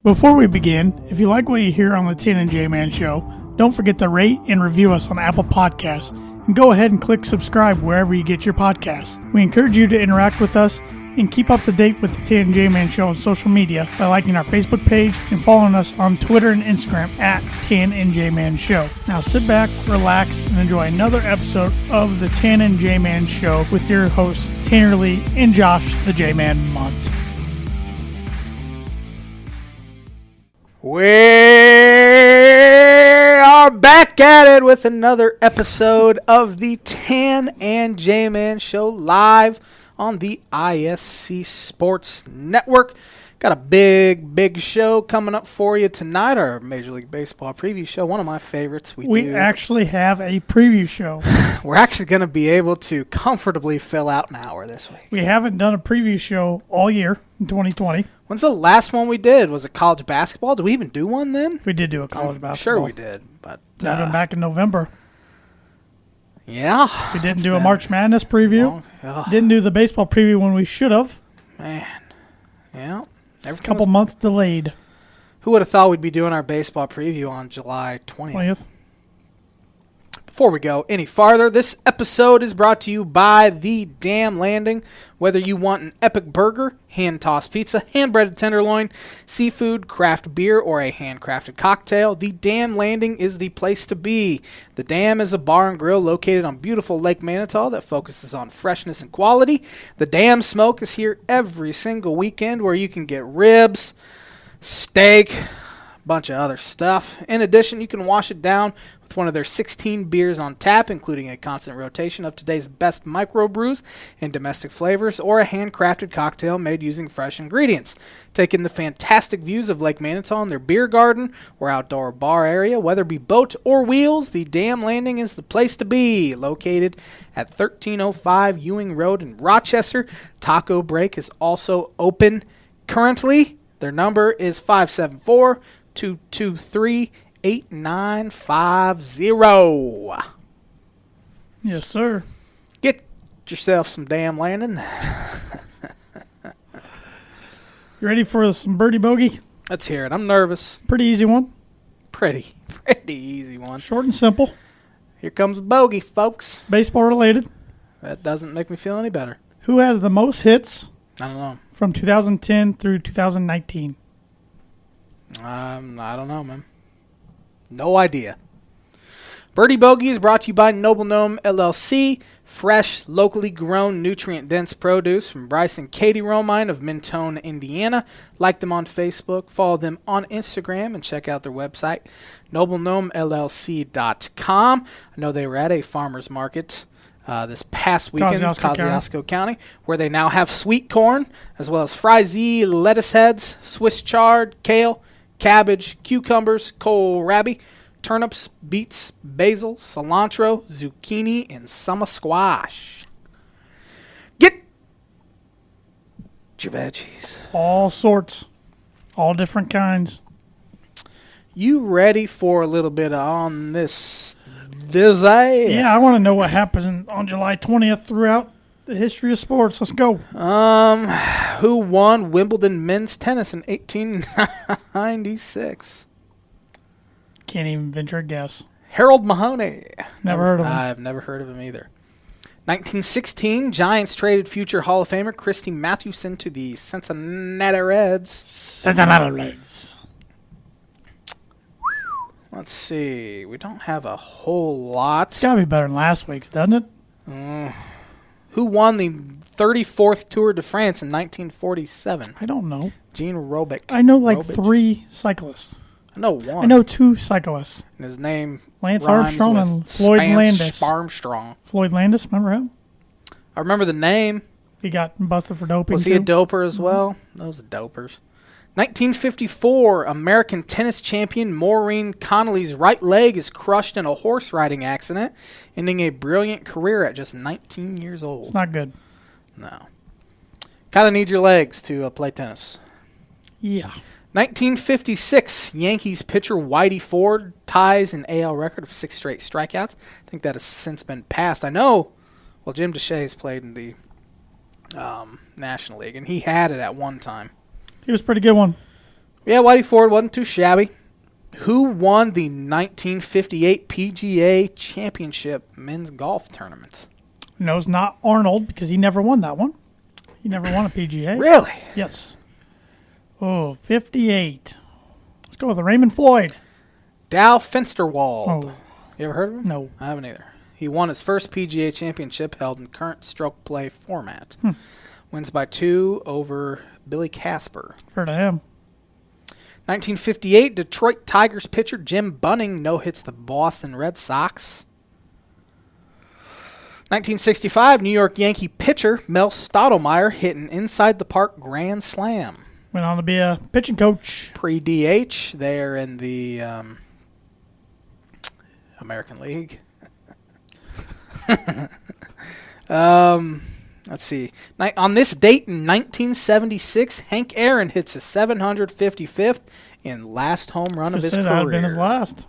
Before we begin, if you like what you hear on the Tan and J-Man Show, don't forget to rate and review us on Apple Podcasts, and go ahead and click subscribe wherever you get your podcasts. We encourage you to interact with us and keep up to date with the Tan and J-Man Show on social media by liking our Facebook page and following us on Twitter and Instagram at Tan and J-Man Show. Now sit back, relax, and enjoy another episode of the Tan and J-Man Show with your hosts Tanner Lee and Josh the J-Man Munt. We are back at it with another episode of the Tan and J-Man Show live on the ISC Sports Network. Got a big show coming up for you tonight, our Major League Baseball preview show, one of my favorites. We actually have a preview show. We're actually going to be able to comfortably fill out an hour this week. We haven't done a preview show all year in 2020. When's the last one we did? Was it college basketball? Did we even do one then? We did do a college basketball. Sure we did. But back in November. Yeah. We didn't do a March Madness preview. Didn't do the baseball preview when we should have. Man. Yeah. A couple months delayed. Who would have thought we'd be doing our baseball preview on July 20th? Before we go any farther, this episode is brought to you by The Damn Landing. Whether you want an epic burger, hand-tossed pizza, hand-breaded tenderloin, seafood, craft beer, or a handcrafted cocktail, The Damn Landing is the place to be. The Dam is a bar and grill located on beautiful Lake Manitou that focuses on freshness and quality. The Dam Smoke is here every single weekend where you can get ribs, steak, bunch of other stuff. In addition, you can wash it down with one of their 16 beers on tap, including a constant rotation of today's best micro brews and domestic flavors, or a handcrafted cocktail made using fresh ingredients. Take in the fantastic views of Lake Manitou in their beer garden or outdoor bar area. Whether it be boat or wheels, the Dam Landing is the place to be. Located at 1305 Ewing Road in Rochester, Taco Break is also open currently. Their number is 574-223-8950. Yes, sir. Get yourself some Damn Landing. You ready for some Birdie Bogey? Let's hear it. I'm nervous. Pretty easy one. Pretty easy one. Short and simple. Here comes Bogey, folks. Baseball related. That doesn't make me feel any better. Who has the most hits? I don't know. From 2010 through 2019. I don't know, man. No idea. Birdie Bogey is brought to you by Noble Gnome LLC. Fresh, locally grown, nutrient-dense produce from Bryce and Katie Romine of Mentone, Indiana. Like them on Facebook, follow them on Instagram, and check out their website, noblegnomellc.com. I know they were at a farmer's market this past weekend in Kosciuszko County, where they now have sweet corn, as well as fry-z, lettuce heads, Swiss chard, kale, cabbage, cucumbers, kohlrabi, turnips, beets, basil, cilantro, zucchini, and summer squash. Get your veggies. All sorts. All different kinds. You ready for a little bit on this day? Yeah, I want to know what happened on July 20th throughout the history of sports. Let's go. Who won Wimbledon men's tennis in 1896? Can't even venture a guess. Harold Mahoney. Never heard of him. I've never heard of him either. 1916, Giants traded future Hall of Famer Christy Mathewson to the Cincinnati Reds. Let's see. We don't have a whole lot. It's got to be better than last week's, doesn't it? Who won the 34th Tour de France in 1947? I don't know. Gene Robic. I know three cyclists. I know one. I know two cyclists. And his name Lance Armstrong and Floyd Landis. Armstrong. Floyd Landis, remember him? I remember the name. He got busted for doping. Was he a doper as well? Those are dopers. 1954, American tennis champion Maureen Connolly's right leg is crushed in a horse riding accident, ending a brilliant career at just 19 years old. It's not good. No. Kind of need your legs to play tennis. Yeah. 1956, Yankees pitcher Whitey Ford ties an AL record of 6 straight strikeouts. I think that has since been passed. I know, well, Jim DeShays played in the National League, and he had it at one time. He was a pretty good one. Yeah, Whitey Ford wasn't too shabby. Who won the 1958 PGA Championship men's golf tournament? No, it's not Arnold because he never won that one. He never won a PGA. Really? Yes. Oh, 58. Let's go with Raymond Floyd. Dow Finsterwald. Oh. You ever heard of him? No. I haven't either. He won his first PGA Championship held in current stroke play format. Wins by 2 over Billy Casper. Heard of him. 1958, Detroit Tigers pitcher Jim Bunning no-hits the Boston Red Sox. 1965, New York Yankee pitcher Mel Stottlemyre hit an inside-the-park grand slam. Went on to be a pitching coach. Pre-DH, there in the American League. Let's see. On this date in 1976, Hank Aaron hits his 755th and last home run of his career. That would have been his last.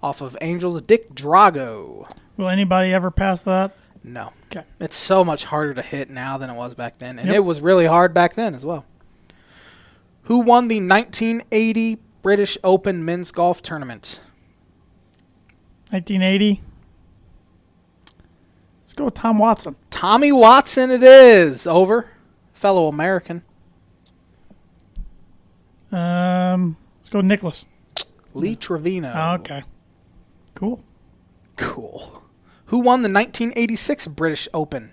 Off of Angels' Dick Drago. Will anybody ever pass that? No. Okay. It's so much harder to hit now than it was back then. And It was really hard back then as well. Who won the 1980 British Open men's golf tournament? 1980. Let's go with Tom Watson. Tommy Watson it is. Over. Fellow American. Let's go with Nicholas. Lee Trevino. Oh, okay. Cool. Who won the 1986 British Open?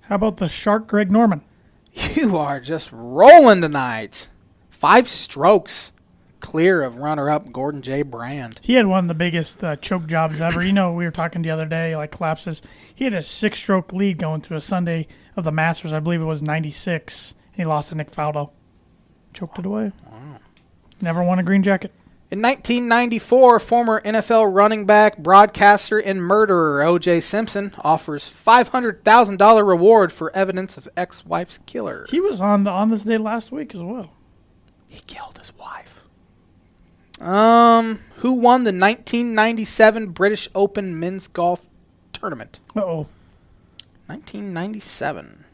How about the Shark Greg Norman? You are just rolling tonight. 5 strokes clear of runner-up Gordon J. Brand. He had one of the biggest choke jobs ever. You know, we were talking the other day, like collapses. He had a 6-stroke lead going to a Sunday of the Masters. I believe it was 96. And he lost to Nick Faldo. Choked it away. Wow. Never won a green jacket. In 1994, former NFL running back, broadcaster, and murderer O.J. Simpson offers $500,000 reward for evidence of ex-wife's killer. He was on this day last week as well. He killed his wife. Who won the 1997 British Open men's golf tournament? 1997.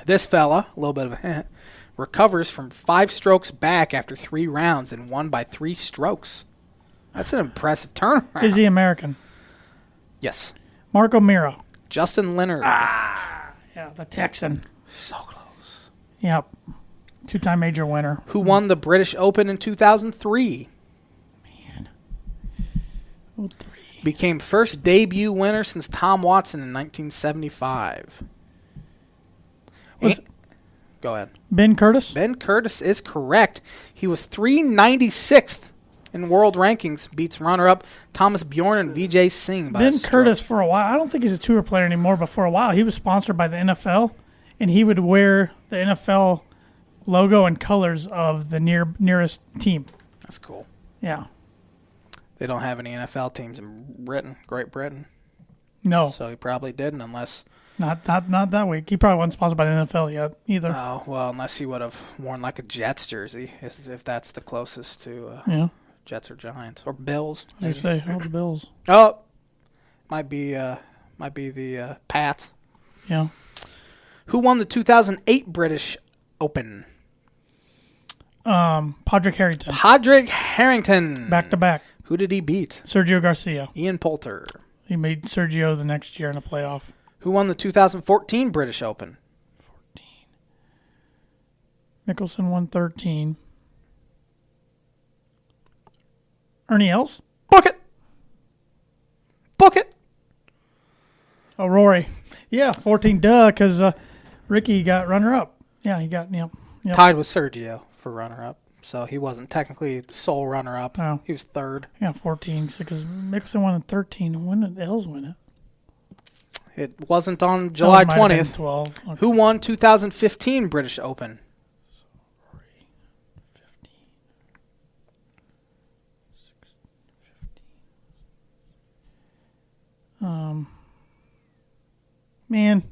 This fella, a little bit of a hint, recovers from 5 strokes back after 3 rounds and won by 3 strokes. That's an impressive turnaround. Is he American? Yes. Marco Mira. Justin Leonard. Yeah, the Texan. So close. Yep. 2-time major winner. Who won the British Open in 2003? Man. 03. Became first debut winner since Tom Watson in 1975. Go ahead. Ben Curtis? Ben Curtis is correct. He was 396th in world rankings, beats runner-up Thomas Bjorn and Vijay Singh by Ben Curtis, for a while, I don't think he's a tour player anymore, but for a while he was sponsored by the NFL, and he would wear the NFL logo and colors of the nearest team. That's cool. Yeah. They don't have any NFL teams in Great Britain. No. So he probably didn't unless... Not that week. He probably wasn't sponsored by the NFL yet either. Oh, well, unless he would have worn like a Jets jersey, if that's the closest to Jets or Giants. Or Bills. They say, the Bills. Oh, might be the Pats. Yeah. Who won the 2008 British Open? Padraig Harrington. Padraig Harrington. Back to back. Who did he beat? Sergio Garcia. Ian Poulter. He made Sergio the next year in a playoff. Who won the 2014 British Open? 14. Mickelson won 13. Ernie Els? Book it. Oh, Rory. Yeah, 14, because Ricky got runner-up. Yeah, he got, yep. Tied with Sergio for runner-up. So he wasn't technically the sole runner-up. Oh. He was third. Yeah, 14, because Mickelson won in 13. When did Els win it? It wasn't on July 20th. 12. Okay. Who won 2015 British Open? Rory, 15. 16, 15. Man.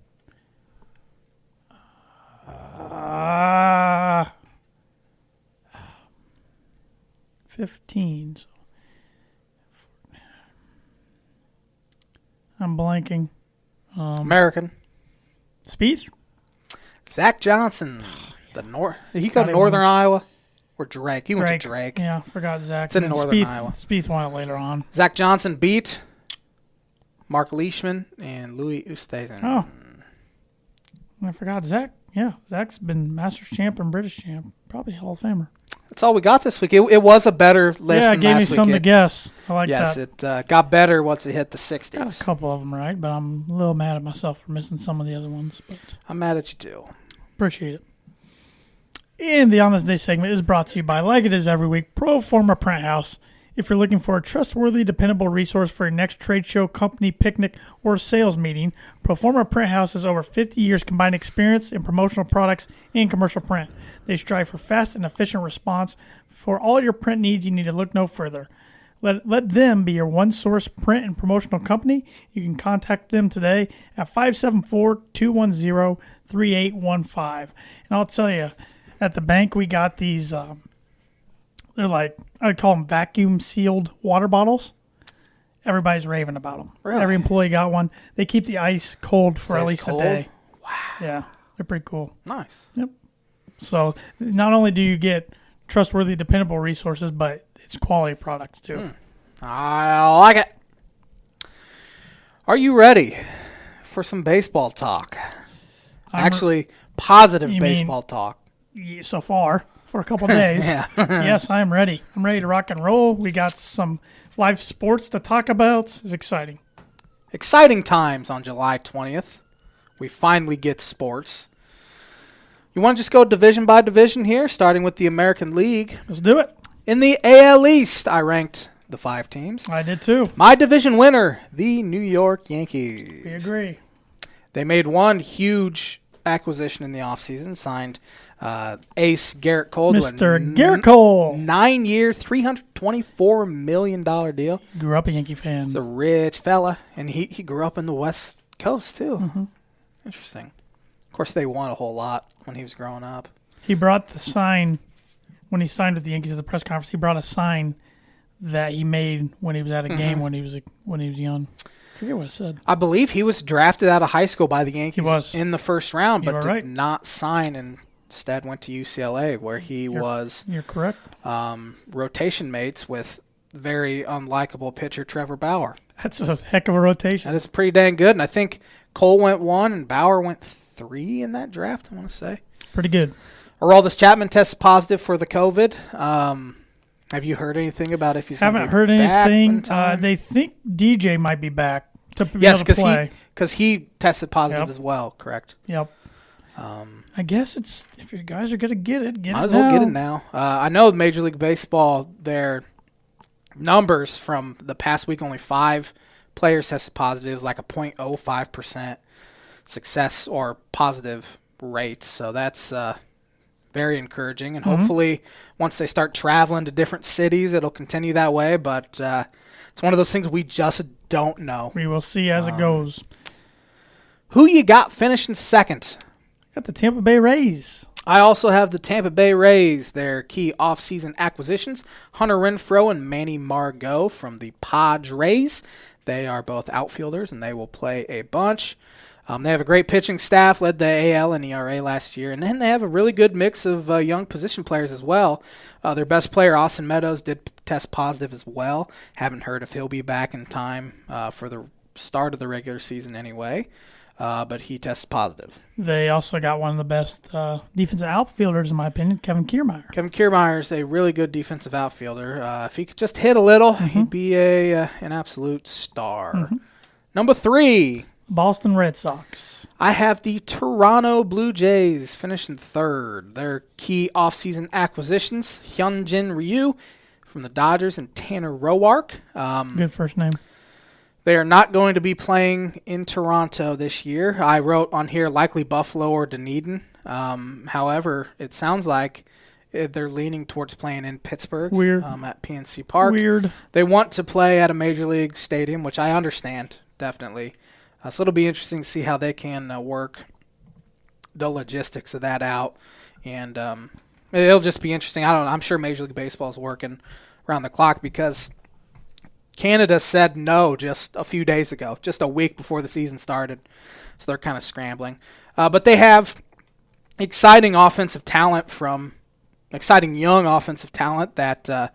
15. So I'm blanking. American. It's Spieth? Zach Johnson. He go to Northern Iowa? Or Drake? He went to Drake. Yeah, forgot Zach. It's in Northern Iowa. Spieth won it later on. Zach Johnson beat Mark Leishman and Louis Oosthuizen. Oh. I forgot Zach. Yeah, Zach's been Masters champ and British champ. Probably Hall of Famer. That's all we got this week. It was a better list than last week. Yeah, it gave me something to guess. I like that. Yes, it got better once it hit the 60s. Got a couple of them right, but I'm a little mad at myself for missing some of the other ones. But I'm mad at you, too. Appreciate it. And the On This Day segment is brought to you by, like it is every week, Pro Forma Print House. If you're looking for a trustworthy, dependable resource for your next trade show, company, picnic, or sales meeting, Pro Forma Print House has over 50 years combined experience in promotional products and commercial print. They strive for fast and efficient response. For all your print needs, you need to look no further. Let them be your one-source print and promotional company. You can contact them today at 574-210-3815. And I'll tell you, at the bank, we got these, they're like, I'd call them vacuum-sealed water bottles. Everybody's raving about them. Really? Every employee got one. They keep the ice cold for at least cold? a day. Wow. Yeah, they're pretty cool. Nice. Yep. So not only do you get trustworthy, dependable resources, but it's quality products, too. I like it. Are you ready for some baseball talk? Actually, positive baseball talk. So far, for a couple of days. Yeah. Yes, I'm ready. I'm ready to rock and roll. We got some live sports to talk about. It's exciting. Exciting times on July 20th. We finally get sports. You want to just go division by division here, starting with the American League? Let's do it. In the AL East, I ranked the 5 teams. I did too. My division winner, the New York Yankees. We agree. They made one huge acquisition in the offseason, signed ace Garrett Cole. Mr. Garrett Cole. 9-year, $324 million deal. Grew up a Yankee fan. He's a rich fella, and he grew up in the West Coast, too. Mm-hmm. Interesting. Of course, they won a whole lot when he was growing up. He brought the sign, when he signed with the Yankees at the press conference, he brought a sign that he made when he was at a game when he was young. I forget what it said. I believe he was drafted out of high school by the Yankees in the first round, but did not sign and instead went to UCLA, where you're correct. Rotation mates with very unlikable pitcher Trevor Bauer. That's a heck of a rotation. That is pretty dang good, and I think Cole went 1 and Bauer went 3 in that draft, I want to say. Pretty good. Aroldis Chapman tested positive for the COVID. Have you heard anything about if he's going to be back? Haven't heard anything. They think DJ might be back to be able to play. Because he tested positive as well, correct? Yep. I guess it's, if your guys are going to get it, might as well get it now. I know Major League Baseball, their numbers from the past week, only 5 players tested positive. It was like a 0.05% success or positive rate. So that's very encouraging. And hopefully once they start traveling to different cities, it'll continue that way. But it's one of those things we just don't know. We will see as it goes. Who you got finishing second? Got the Tampa Bay Rays. I also have the Tampa Bay Rays, their key offseason acquisitions, Hunter Renfroe and Manny Margot from the Padres. They are both outfielders, and they will play a bunch. They have a great pitching staff, led the AL and ERA last year, and then they have a really good mix of young position players as well. Their best player, Austin Meadows, did test positive as well. Haven't heard if he'll be back in time for the start of the regular season anyway. But he tested positive. They also got one of the best defensive outfielders, in my opinion, Kevin Kiermaier. Kevin Kiermaier is a really good defensive outfielder. If he could just hit a little, he'd be an absolute star. Number 3. Boston Red Sox. I have the Toronto Blue Jays finishing third. Their key offseason acquisitions, Hyunjin Ryu from the Dodgers and Tanner Roark. Good first name. They are not going to be playing in Toronto this year. I wrote on here likely Buffalo or Dunedin. However, it sounds like they're leaning towards playing in Pittsburgh. Weird. At PNC Park. Weird. They want to play at a major league stadium, which I understand, definitely. So it'll be interesting to see how they can work the logistics of that out. And it'll just be interesting. I'm sure Major League Baseball is working around the clock because Canada said no just a few days ago, just a week before the season started. So they're kind of scrambling. But they have exciting young offensive talent that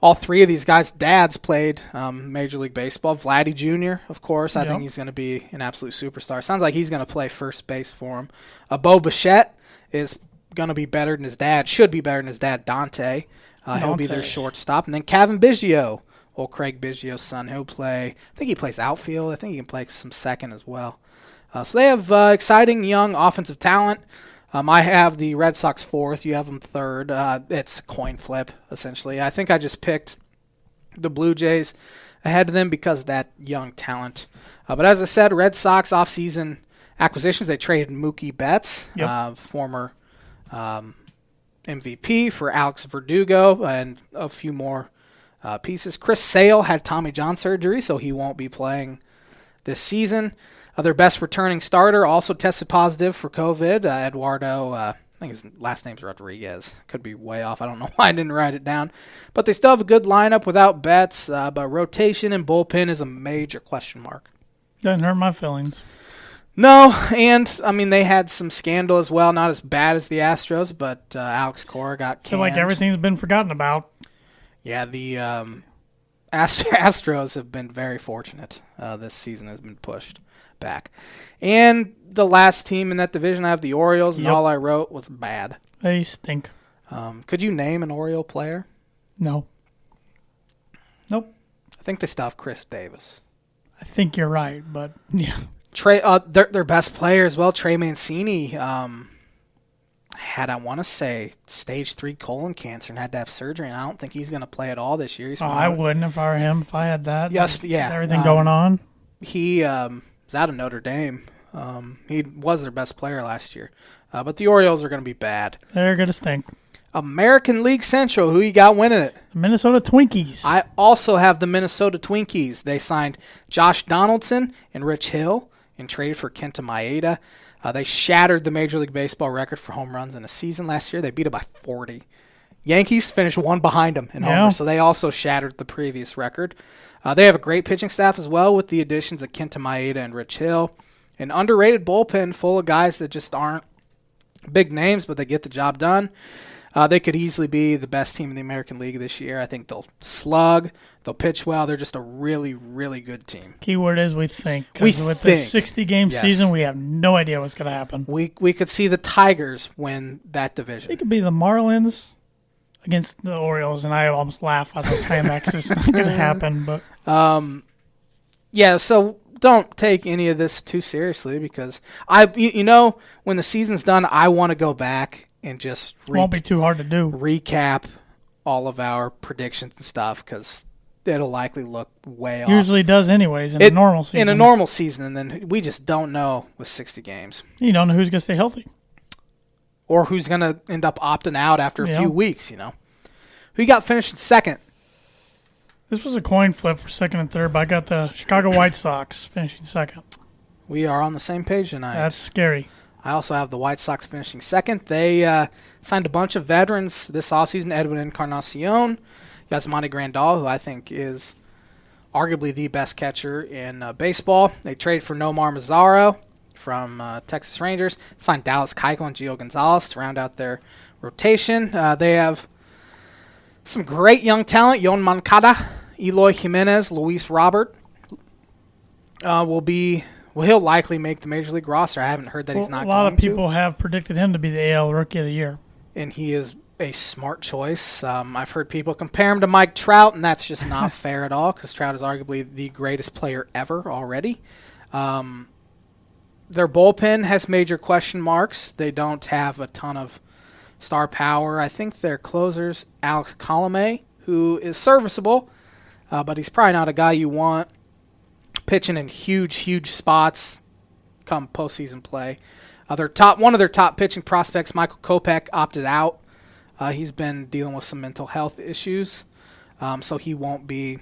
all three of these guys' dads played Major League Baseball. Vladdy Jr., of course. I think he's going to be an absolute superstar. Sounds like he's going to play first base for him. Bo Bichette is going to be better than his dad, should be better than his dad, Dante. He'll be their shortstop. And then Kevin Biggio, old Craig Biggio's son, he'll play. I think he plays outfield. I think he can play some second as well. So they have exciting young offensive talent. I have the Red Sox fourth. You have them third. It's a coin flip, essentially. I think I just picked the Blue Jays ahead of them because of that young talent. But as I said, Red Sox offseason acquisitions, they traded Mookie Betts, former MVP, for Alex Verdugo and a few more pieces. Chris Sale had Tommy John surgery, so he won't be playing this season. Their best returning starter also tested positive for COVID. Eduardo, I think his last name's Rodriguez. Could be way off. I don't know why I didn't write it down. But they still have a good lineup without Betts. But rotation and bullpen is a major question mark. Doesn't hurt my feelings. No, and, I mean, they had some scandal as well. Not as bad as the Astros, but Alex Cora got canned. I feel like everything's been forgotten about. Yeah, the Astros have been very fortunate. This season has been pushed back. And the last team in that division, I have the Orioles, and all I wrote was bad. They stink. Could you name an Oriole player? No. Nope. I think they still have Chris Davis. I think you're right, but yeah. Their best player as well, Trey Mancini, had, I want to say, stage 3 colon cancer and had to have surgery, and I don't think he's going to play at all this year. I wouldn't if I were him, if I had that. Yes, yeah. Everything going on. He is out of Notre Dame. He was their best player last year. But the Orioles are going to be bad. They're going to stink. American League Central, who you got winning it? The Minnesota Twinkies. I also have the Minnesota Twinkies. They signed Josh Donaldson and Rich Hill and traded for Kenta Maeda. They shattered the Major League Baseball record for home runs in a season last year. They beat it by 40. Yankees finished one behind them in homers, so they also shattered the previous record. They have a great pitching staff as well with the additions of Kenta Maeda and Rich Hill. An underrated bullpen full of guys that just aren't big names, but they get the job done. They could easily be the best team in the American League this year. I think they'll slug. They'll pitch well. They're just a really, really good team. Keyword is we think. Because with the 60-game season, we have no idea what's going to happen. We could see the Tigers win that division. It could be the Marlins against the Orioles, and I almost laugh as I'm saying that because it's not going to happen. But so don't take any of this too seriously because when the season's done, I want to go back and just won't be too hard to do. Recap all of our predictions and stuff because it'll likely look way off. Usually does anyways in a normal season. In a normal season, and then we just don't know with 60 games. You don't know who's going to stay healthy. Or who's going to end up opting out after a few weeks, Who you got finishing second? This was a coin flip for second and third, but I got the Chicago White Sox finishing second. We are on the same page tonight. That's scary. I also have the White Sox finishing second. They signed a bunch of veterans this offseason. Edwin Encarnacion, Yasmani Grandal, who I think is arguably the best catcher in baseball. They traded for Nomar Mazara from Texas Rangers. Signed Dallas Keuchel and Gio Gonzalez to round out their rotation. They have some great young talent. Yon Moncada, Eloy Jimenez, Luis Robert he'll likely make the Major League roster. I haven't heard that he's not going to. A lot of people have predicted him to be the AL Rookie of the Year. And he is a smart choice. I've heard people compare him to Mike Trout, and that's just not fair at all because Trout is arguably the greatest player ever already. Their bullpen has major question marks. They don't have a ton of star power. I think their closer's Alex Colomé, who is serviceable, but he's probably not a guy you want pitching in huge spots come postseason play. One of their top pitching prospects, Michael Kopech, opted out. He's been dealing with some mental health issues, so he won't be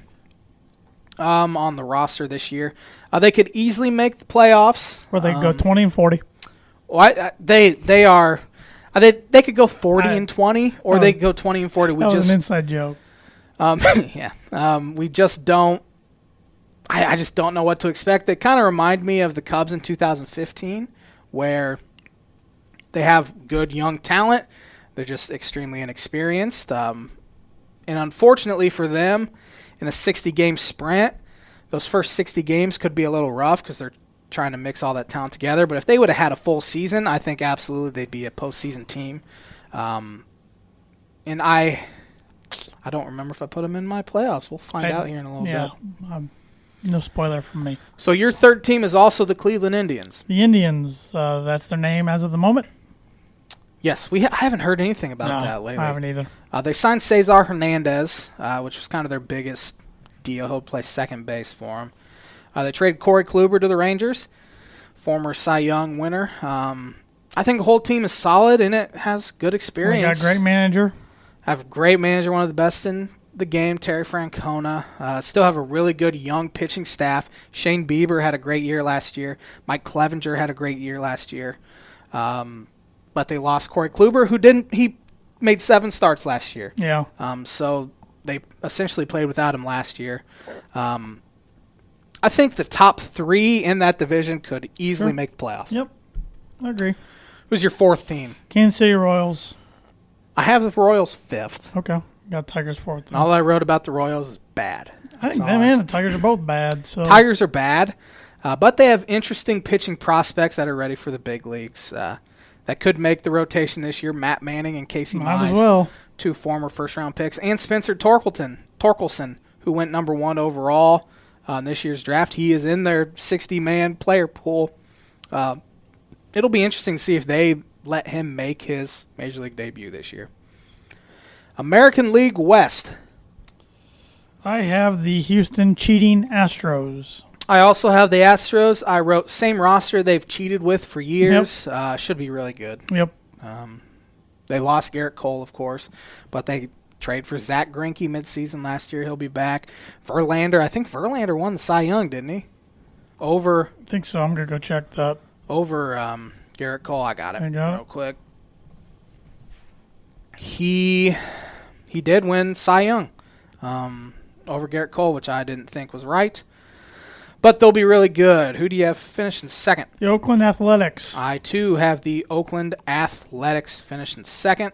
on the roster this year. They could easily make the playoffs. Or they go 20-40. Well, they could go 40-20, or they could go 20-40. That was an inside joke. We just don't. I just don't know what to expect. They kind of remind me of the Cubs in 2015 where they have good young talent. They're just extremely inexperienced. And unfortunately for them, in a 60-game sprint, those first 60 games could be a little rough because they're trying to mix all that talent together. But if they would have had a full season, I think absolutely they'd be a postseason team. And I don't remember if I put them in my playoffs. We'll find out here in a little bit. No spoiler from me. So your third team is also the Cleveland Indians. The Indians, that's their name as of the moment. Yes, I haven't heard anything about that lately. I haven't either. They signed Cesar Hernandez, which was kind of their biggest deal. He'll play second base for them. They traded Corey Kluber to the Rangers, former Cy Young winner. I think the whole team is solid, and it has good experience. Got a great manager. Have a great manager, one of the best in the game, Terry Francona. Still have a really good young pitching staff. Shane Bieber had a great year last year. Mike Clevenger had a great year last year. But they lost Corey Kluber, he made 7 starts last year. Yeah. So they essentially played without him last year. I think the top 3 in that division could easily make the playoffs. Yep. I agree. Who's your fourth team? Kansas City Royals. I have the Royals 5th. Okay. Got Tigers 4th. And all I wrote about the Royals is bad. I think the Tigers are both bad. So Tigers are bad, but they have interesting pitching prospects that are ready for the big leagues. That could make the rotation this year. Matt Manning and Casey Might Mize, as well. 2 former first-round picks, and Spencer Torkelson, who went number 1 overall in this year's draft. He is in their 60-man player pool. It'll be interesting to see if they let him make his Major League debut this year. American League West. I have the Houston cheating Astros. I also have the Astros. I wrote same roster they've cheated with for years. Yep. Should be really good. Yep. They lost Garrett Cole, of course, but they trade for Zach Greinke midseason last year. He'll be back. Verlander, I think Verlander won the Cy Young, didn't he? I think so. I'm going to go check that. Over Garrett Cole. I got it real quick. He did win Cy Young over Garrett Cole, which I didn't think was right. But they'll be really good. Who do you have finishing second? The Oakland Athletics. I, too, have the Oakland Athletics finishing second.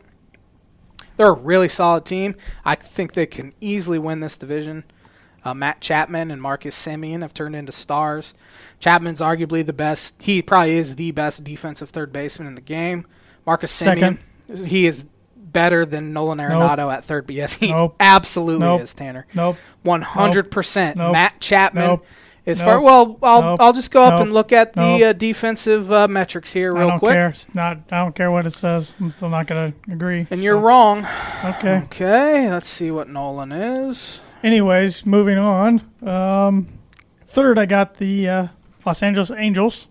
They're a really solid team. I think they can easily win this division. Matt Chapman and Marcus Semien have turned into stars. Chapman's arguably the best. He probably is the best defensive third baseman in the game. Marcus Semien, he is better than Nolan Arenado at third. But yes, he absolutely is, Tanner. 100%. Matt Chapman. I'll just go up and look at the defensive metrics here real quick. I don't care what it says. I'm still not going to agree. And you're wrong. Okay. Okay. Let's see what Nolan is. Anyways, moving on. Third, I got the Los Angeles Angels,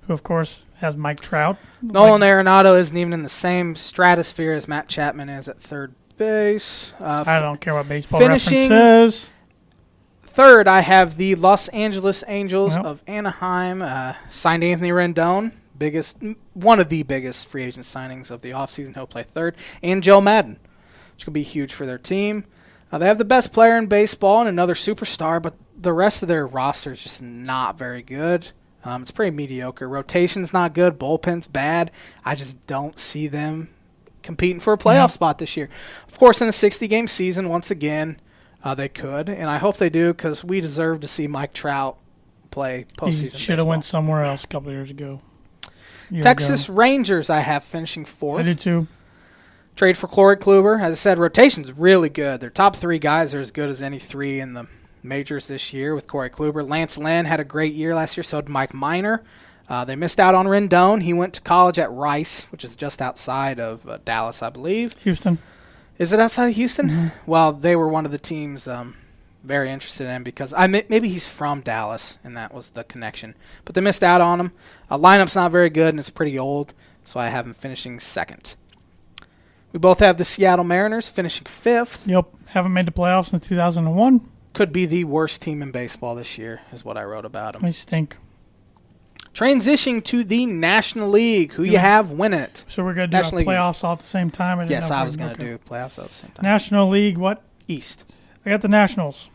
who, of course, has Mike Trout. Nolan Arenado isn't even in the same stratosphere as Matt Chapman is at third base. I don't care what Baseball Reference says. Third, I have the Los Angeles Angels of Anaheim. Signed Anthony Rendon, one of the biggest free agent signings of the offseason. He'll play third. And Joe Madden, which could be huge for their team. They have the best player in baseball and another superstar, but the rest of their roster is just not very good. It's pretty mediocre. Rotation's not good. Bullpen's bad. I just don't see them competing for a playoff spot this year. Of course, in a 60-game season, once again, they could, and I hope they do because we deserve to see Mike Trout play postseason. He should have went somewhere else a couple of years ago. Texas Rangers, I have finishing fourth. I did too. Trade for Corey Kluber. As I said, rotation's really good. Their top 3 guys are as good as any 3 in the majors this year with Corey Kluber. Lance Lynn had a great year last year, so did Mike Minor. They missed out on Rendon. He went to college at Rice, which is just outside of Dallas, I believe. Houston. Is it outside of Houston? Mm-hmm. Well, they were one of the teams very interested in him because maybe he's from Dallas, and that was the connection. But they missed out on him. Lineup's not very good, and it's pretty old, so I have him finishing second. We both have the Seattle Mariners finishing fifth. Yep, haven't made the playoffs since 2001. Could be the worst team in baseball this year, is what I wrote about them. They stink. Transitioning to the National League, who you have winning it? So we're going to do our playoffs all at the same time? Yes, I was going to do playoffs all at the same time. National League, what? East. I got the Nationals.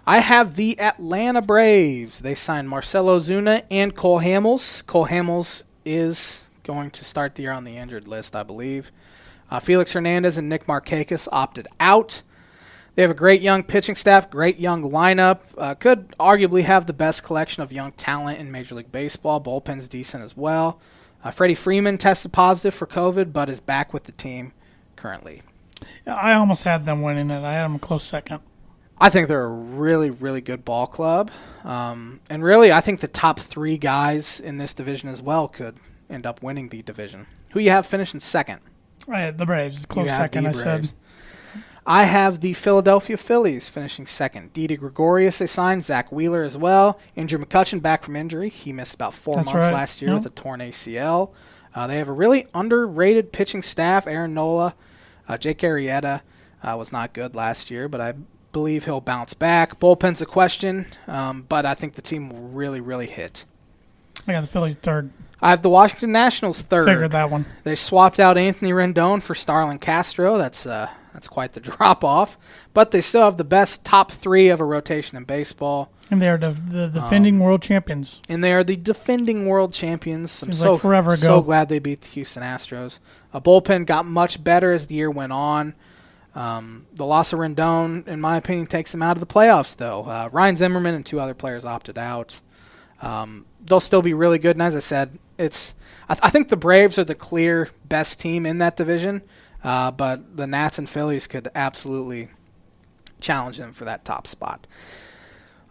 I have the Atlanta Braves. They signed Marcell Ozuna and Cole Hamels. Cole Hamels is going to start the year on the injured list, I believe. Felix Hernandez and Nick Markakis opted out. They have a great young pitching staff, great young lineup. Could arguably have the best collection of young talent in Major League Baseball. Bullpen's decent as well. Freddie Freeman tested positive for COVID, but is back with the team currently. I almost had them winning it. I had them a close second. I think they're a really, really good ball club. And really, I think the top 3 guys in this division as well could end up winning the division. Who you have finishing second? I had the Braves. Close second, I said. I have the Philadelphia Phillies finishing second. Didi Gregorius they signed, Zach Wheeler as well. Andrew McCutchen back from injury. He missed about 4 months last year with a torn ACL. They have a really underrated pitching staff. Aaron Nola, Jake Arrieta was not good last year, but I believe he'll bounce back. Bullpen's a question, but I think the team will really, really hit. I got the Phillies third. I have the Washington Nationals third. Figured that one. They swapped out Anthony Rendon for Starlin Castro. That's quite the drop-off. But they still have the best top 3 of a rotation in baseball. And they are the defending world champions. I'm forever ago. So glad they beat the Houston Astros. A bullpen got much better as the year went on. The loss of Rendon, in my opinion, takes them out of the playoffs, though. Ryan Zimmerman and 2 other players opted out. They'll still be really good. And as I said, I think the Braves are the clear best team in that division. But the Nats and Phillies could absolutely challenge them for that top spot.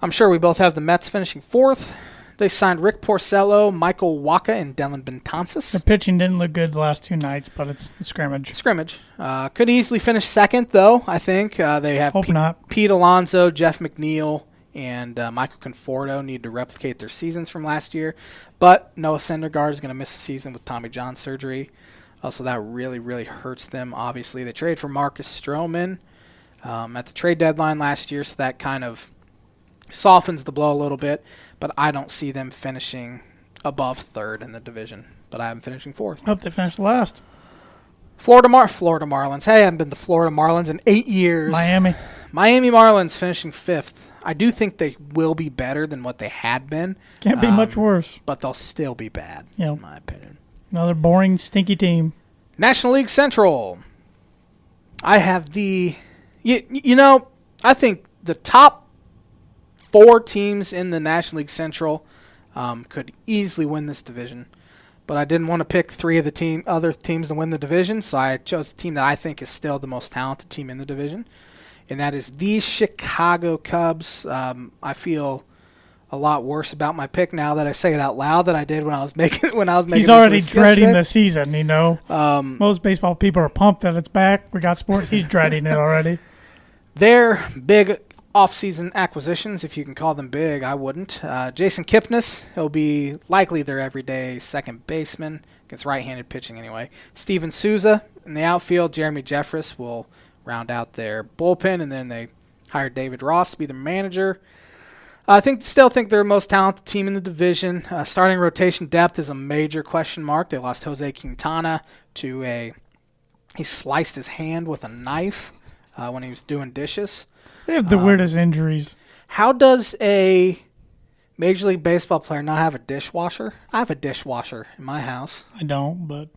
I'm sure we both have the Mets finishing 4th. They signed Rick Porcello, Michael Wacha, and Dylan Betances. The pitching didn't look good the last 2 nights, but it's scrimmage. Could easily finish second, though, I think. They have Pete Alonso, Jeff McNeil, and Michael Conforto need to replicate their seasons from last year. But Noah Syndergaard is going to miss the season with Tommy John surgery. So that really, really hurts them, obviously. They traded for Marcus Stroman at the trade deadline last year, so that kind of softens the blow a little bit. But I don't see them finishing above 3rd in the division. But I have them finishing 4th. Hope they finish last. Florida Marlins. Hey, I haven't been the Florida Marlins in 8 years. Miami Marlins finishing 5th. I do think they will be better than what they had been. Can't be much worse. But they'll still be bad, in my opinion. Another boring, stinky team. National League Central. I have the... I think the top 4 teams in the National League Central could easily win this division. But I didn't want to pick 3 of the other teams to win the division, so I chose the team that I think is still the most talented team in the division. And that is the Chicago Cubs. I feel a lot worse about my pick now that I say it out loud than I did when I was making. He's already dreading the season. Most baseball people are pumped that it's back. We got sports. He's dreading it already. They're big off-season acquisitions, if you can call them big. I wouldn't. Jason Kipnis, he'll be likely their everyday second baseman against right-handed pitching anyway. Steven Souza in the outfield. Jeremy Jeffress will round out their bullpen, and then they hired David Ross to be the manager. I still think they're the most talented team in the division. Starting rotation depth is a major question mark. They lost Jose Quintana to he sliced his hand with a knife when he was doing dishes. They have the weirdest injuries. How does a Major League Baseball player not have a dishwasher? I have a dishwasher in my house. I don't, but...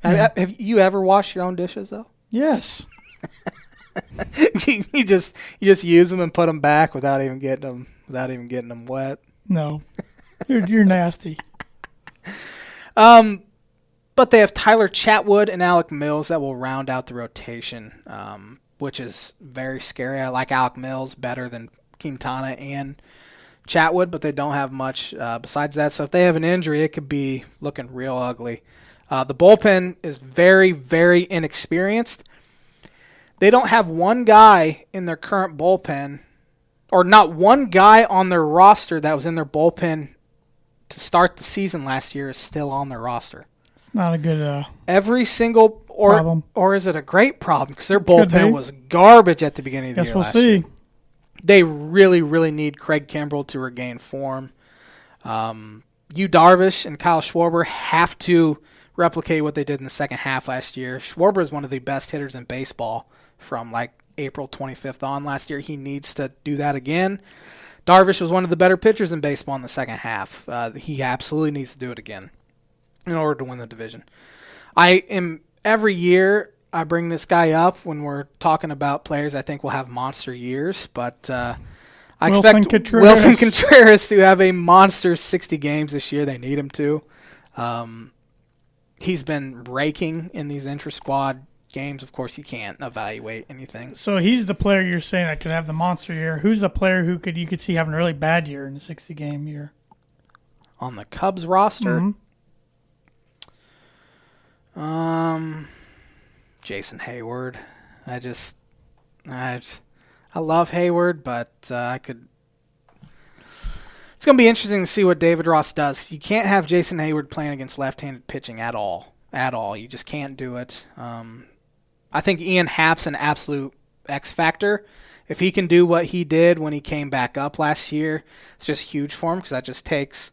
Have you ever washed your own dishes, though? Yes. you just use them and put them back without even getting them wet. No, you're nasty. But they have Tyler Chatwood and Alec Mills that will round out the rotation, which is very scary. I like Alec Mills better than Quintana and Chatwood, but they don't have much besides that. So if they have an injury, it could be looking real ugly. The bullpen is very, very inexperienced. They don't have one guy in their current bullpen, or not one guy on their roster that was in their bullpen to start the season last year is still on their roster. It's not a good every single problem. Or is it a great problem? Because their bullpen was garbage at the beginning of the year last year. They really, really need Craig Kimbrell to regain form. Yu Darvish and Kyle Schwarber have to replicate what they did in the second half last year. Schwarber is one of the best hitters in baseball from like April 25th on last year. He needs to do that again. Darvish was one of the better pitchers in baseball in the second half. He absolutely needs to do it again. in order to win the division. Every year I bring this guy up when we're talking about players I think will have monster years, but I expect Wilson Contreras to have a monster 60 games this year. They need him to. He's been raking in these intra-squad games. Of course, you can't evaluate anything. So he's the player you're saying that could have the monster year. Who's the player you could see having a really bad year in the 60-game year? On the Cubs roster? Jason Hayward. I love Hayward, but I could. It's going to be interesting to see what David Ross does. You can't have Jason Hayward playing against left-handed pitching at all. At all. You just can't do it. I think Ian Happ's an absolute X factor. If he can do what he did when he came back up last year, it's just huge for him because that just takes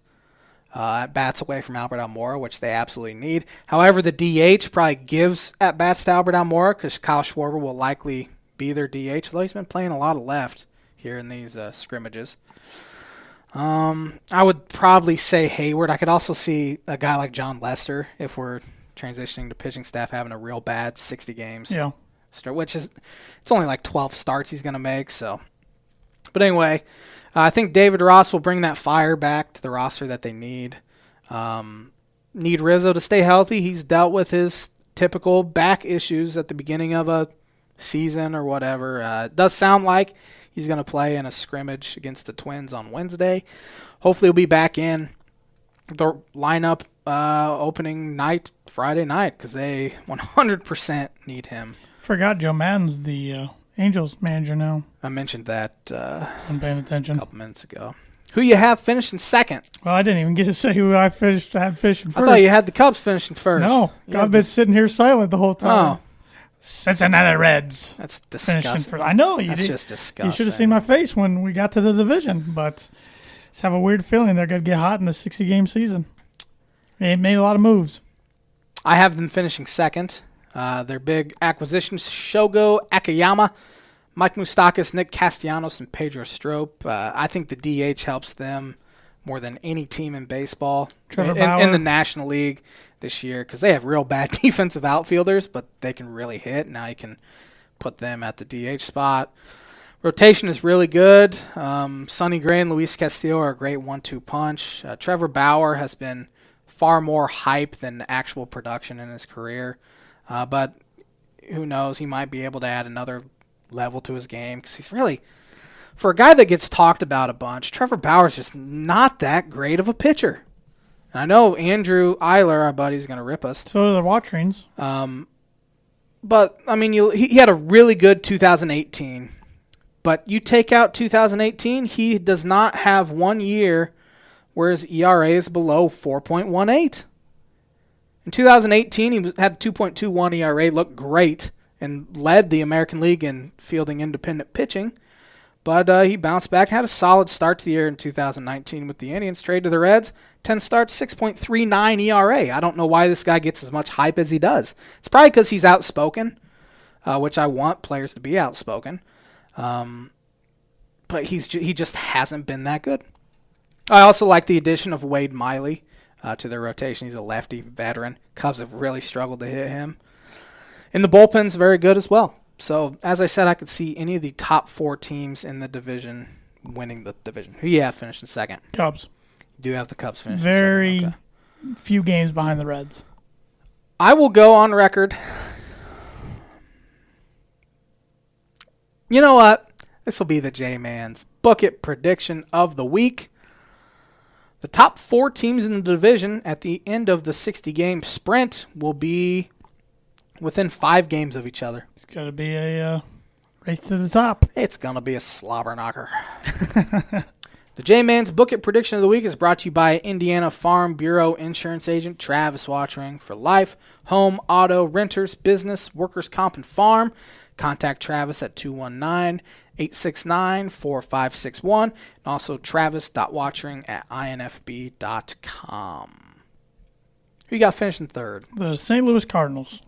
at-bats away from Albert Almora, which they absolutely need. However, the DH probably gives at-bats to Albert Almora because Kyle Schwarber will likely be their DH, although he's been playing a lot of left here in these scrimmages. I would probably say Hayward. I could also see a guy like John Lester if we're transitioning to pitching staff having a real bad 60 games. Yeah. Which is, it's only like 12 starts he's going to make. So, but anyway, I think David Ross will bring that fire back to the roster that they need. Need Rizzo to stay healthy. He's dealt with his typical back issues at the beginning of a season or whatever. It does sound like he's going to play in a scrimmage against the Twins on Wednesday. Hopefully he'll be back in the lineup opening night, Friday night, because they 100% need him. Forgot Joe Madden's the Angels manager now. I mentioned that I'm paying attention. a couple minutes ago. Who you have finishing second? Well, I didn't even get to say who I had finishing first. I thought you had the Cubs finishing first. No, I've been sitting here silent the whole time. Oh. Cincinnati Reds. That's disgusting. I know. That's just disgusting. You should have seen my face when we got to the division, but I just have a weird feeling they're going to get hot in the 60-game season. They made a lot of moves. I have them finishing second. Their big acquisitions, Shogo Akiyama, Mike Moustakas, Nick Castellanos, and Pedro Strop. I think the DH helps them more than any team in baseball in the National League this year because they have real bad defensive outfielders, but they can really hit. Now you can put them at the DH spot. Rotation is really good. Sonny Gray and Luis Castillo are a great 1-2 punch. Trevor Bauer has been far more hype than actual production in his career. But who knows? He might be able to add another level to his game because he's really, for a guy that gets talked about a bunch, Trevor Bauer's just not that great of a pitcher. And I know Andrew Eiler, our buddy, is going to rip us. So are the Watrins. But, I mean, he had a really good 2018. But you take out 2018, he does not have 1 year where his ERA is below 4.18. In 2018, he had a 2.21 ERA, looked great, and led the American League in fielding independent pitching. But he bounced back, had a solid start to the year in 2019 with the Indians, traded to the Reds, 10 starts, 6.39 ERA. I don't know why this guy gets as much hype as he does. It's probably because he's outspoken, which I want players to be outspoken. But he just hasn't been that good. I also like the addition of Wade Miley to their rotation. He's a lefty veteran. Cubs have really struggled to hit him. And the bullpen's very good as well. So, as I said, I could see any of the top 4 teams in the division winning the division. Who you have finishing second? Cubs. You do have the Cubs finishing second. Okay. Few games behind the Reds. I will go on record. You know what? This will be the J-Man's Bucket Prediction of the Week. The top 4 teams in the division at the end of the 60-game sprint will be within 5 games of each other. It's got to be a race to the top. It's going to be a slobber knocker. The J-Man's Bucket Prediction of the Week is brought to you by Indiana Farm Bureau Insurance Agent Travis Watchering for life, home, auto, renters, business, workers' comp, and farm. Contact Travis at 219-869-4561 and also travis.watchering@infb.com. Who you got finishing third? The St. Louis Cardinals.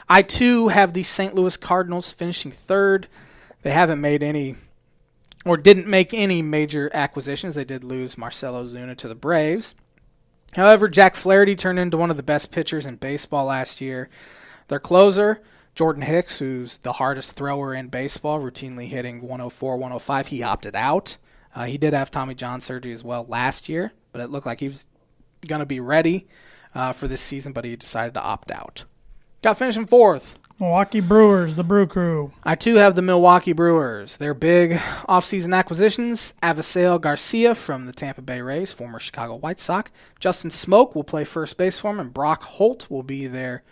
I, too, have the St. Louis Cardinals finishing third. They haven't made any, or didn't make any major acquisitions. They did lose Marcelo Zuna to the Braves. However, Jack Flaherty turned into one of the best pitchers in baseball last year. Their closer, Jordan Hicks, who's the hardest thrower in baseball, routinely hitting 104, 105, he opted out. He did have Tommy John surgery as well last year, but it looked like he was going to be ready for this season, but he decided to opt out. Got finishing fourth. Milwaukee Brewers, the Brew Crew. I, too, have the Milwaukee Brewers. Their big offseason acquisitions, Avisail Garcia from the Tampa Bay Rays, former Chicago White Sox. Justin Smoke will play first base for them, and Brock Holt will be their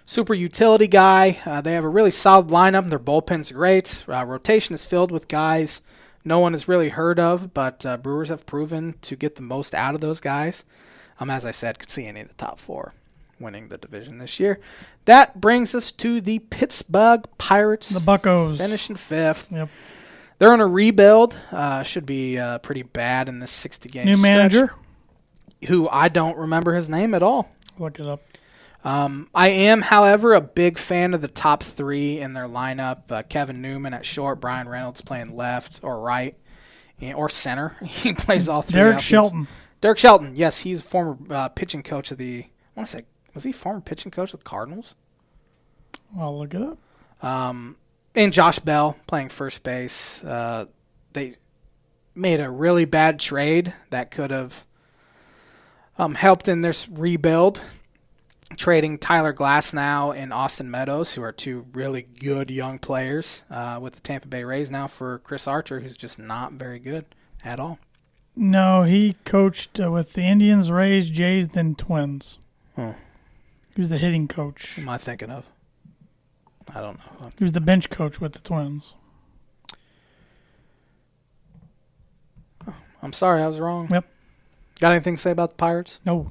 super utility guy. They have a really solid lineup. Their bullpen's great. Rotation is filled with guys no one has really heard of, but Brewers have proven to get the most out of those guys. As I said, could see any of the top four winning the division this year. That brings us to the Pittsburgh Pirates. The Buccos. Finishing fifth. Yep. They're on a rebuild. Should be pretty bad in this 60-game New stretch. manager. Who I don't remember his name at all. Look it up. I am, however, a big fan of the top three in their lineup. Kevin Newman at short, Brian Reynolds playing left or right, or center. He plays all three. Derek Shelton. Derek Shelton, yes, he's former pitching coach of the, I want to say, was he former pitching coach of the Cardinals? I'll look it up. And Josh Bell playing first base. They made a really bad trade that could have helped in this rebuild, trading Tyler Glasnow and Austin Meadows, who are two really good young players with the Tampa Bay Rays now, for Chris Archer, who's just not very good at all. No, he coached with the Indians, Rays, Jays, then Twins. Oh. He was the hitting coach. Who am I thinking of? I don't know. He was the bench coach with the Twins. Oh, I'm sorry, I was wrong. Yep. Got anything to say about the Pirates? No.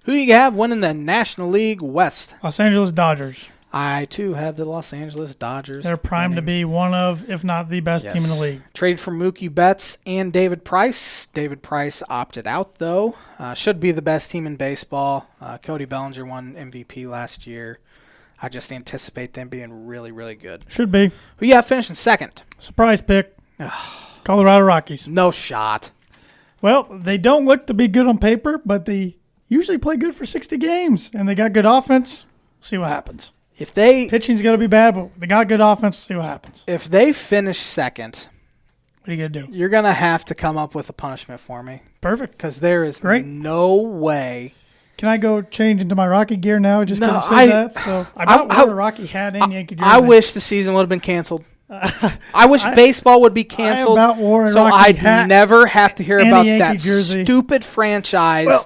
Who you have winning the National League West? Los Angeles Dodgers. I, too, have the Los Angeles Dodgers. They're primed to be one of, if not the best team in the league. Traded for Mookie Betts and David Price. David Price opted out, though. Should be the best team in baseball. Cody Bellinger won MVP last year. I just anticipate them being really, really good. Should be. Who you have finishing second? Surprise pick. Colorado Rockies. No shot. Well, they don't look to be good on paper, but they usually play good for 60 games, and they got good offense. See what happens. If they pitching's going to be bad, but they got good offense. See what happens. If they finish second, what are you going to do? You're going to have to come up with a punishment for me. Perfect. Because there is no way. Can I go change into my Rocky gear now? Just because you said that. So I wore a Rocky hat and Yankee jersey. I wish the season would have been canceled. I wish baseball would be canceled, so I'd never have to hear about that stupid franchise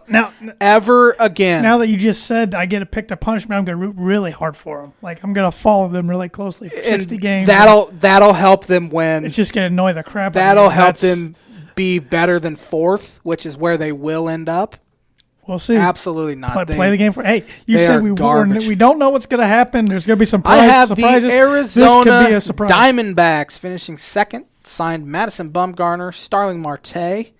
ever again. Now that you just said I get to pick the punishment, I'm going to root really hard for them. Like, I'm going to follow them really closely for 60 games. That'll help them win. It's just going to annoy the crap out of me. That'll help them be better than fourth, which is where they will end up. We'll see. Absolutely not. Play the game for. Hey, you said we don't know what's going to happen. There's going to be some surprises. I have surprises. the Arizona Diamondbacks finishing second. Signed Madison Bumgarner, Starling Marte